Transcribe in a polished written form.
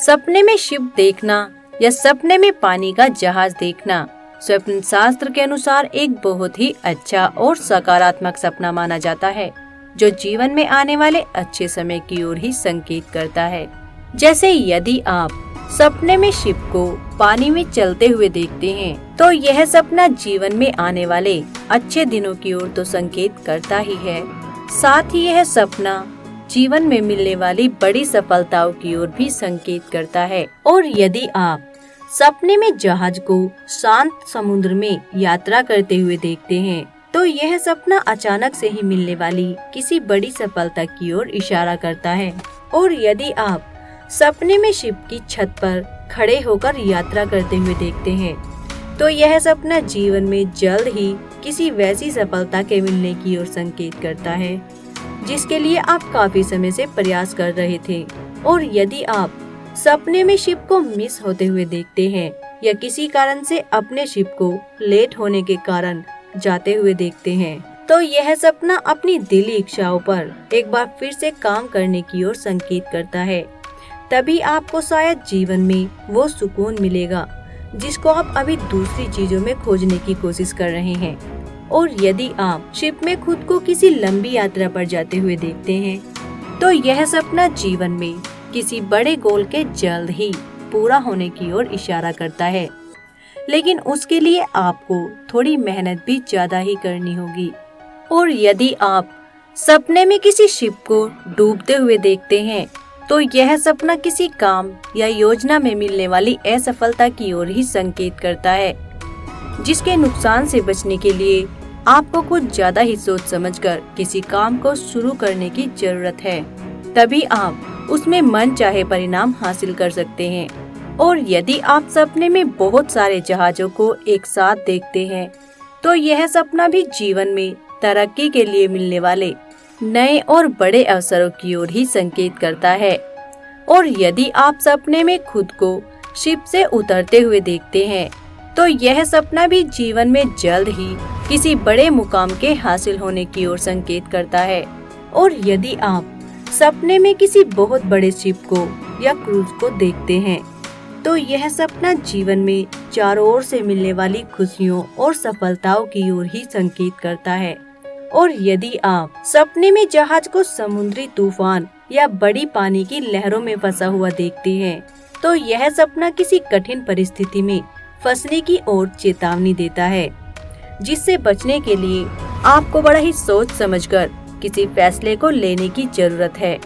सपने में शिप देखना या सपने में पानी का जहाज देखना स्वप्न शास्त्र के अनुसार एक बहुत ही अच्छा और सकारात्मक सपना माना जाता है, जो जीवन में आने वाले अच्छे समय की ओर ही संकेत करता है। जैसे यदि आप सपने में शिप को पानी में चलते हुए देखते हैं, तो यह सपना जीवन में आने वाले अच्छे दिनों की ओर तो संकेत करता ही है, साथ ही यह सपना जीवन में मिलने वाली बड़ी सफलताओं की ओर भी संकेत करता है। और यदि आप सपने में जहाज को शांत समुद्र में यात्रा करते हुए देखते हैं, तो यह सपना अचानक से ही मिलने वाली किसी बड़ी सफलता की ओर इशारा करता है। और यदि आप सपने में शिप की छत पर खड़े होकर यात्रा करते हुए देखते हैं, तो यह सपना जीवन में जल्द ही किसी वैसी सफलता के मिलने की ओर संकेत करता है, जिसके लिए आप काफी समय से प्रयास कर रहे थे। और यदि आप सपने में शिप को मिस होते हुए देखते हैं या किसी कारण से अपने शिप को लेट होने के कारण जाते हुए देखते हैं, तो यह सपना अपनी दिली इच्छाओं पर एक बार फिर से काम करने की ओर संकेत करता है। तभी आपको शायद जीवन में वो सुकून मिलेगा जिसको आप अभी दूसरी चीजों में खोजने की कोशिश कर रहे हैं। और यदि आप शिप में खुद को किसी लंबी यात्रा पर जाते हुए देखते हैं, तो यह सपना जीवन में किसी बड़े गोल के जल्द ही पूरा होने की ओर इशारा करता है, लेकिन उसके लिए आपको थोड़ी मेहनत भी ज्यादा ही करनी होगी। और यदि आप सपने में किसी शिप को डूबते हुए देखते हैं, तो यह सपना किसी काम या योजना में मिलने वाली असफलता की ओर ही संकेत करता है, जिसके नुकसान से बचने के लिए आपको कुछ ज्यादा ही सोच समझकर किसी काम को शुरू करने की जरूरत है। तभी आप उसमें मन चाहे परिणाम हासिल कर सकते हैं। और यदि आप सपने में बहुत सारे जहाजों को एक साथ देखते हैं, तो यह सपना भी जीवन में तरक्की के लिए मिलने वाले नए और बड़े अवसरों की ओर ही संकेत करता है। और यदि आप सपने में खुद को शिप से उतरते हुए देखते हैं, तो यह सपना भी जीवन में जल्द ही किसी बड़े मुकाम के हासिल होने की ओर संकेत करता है। और यदि आप सपने में किसी बहुत बड़े शिप को या क्रूज को देखते हैं, तो यह सपना जीवन में चारों ओर से मिलने वाली खुशियों और सफलताओं की ओर ही संकेत करता है। और यदि आप सपने में जहाज को समुद्री तूफान या बड़ी पानी की लहरों में फंसा हुआ देखते हैं, तो यह सपना किसी कठिन परिस्थिति में फंसने की ओर चेतावनी देता है, जिससे बचने के लिए आपको बड़ा ही सोच समझकर किसी फैसले को लेने की जरूरत है।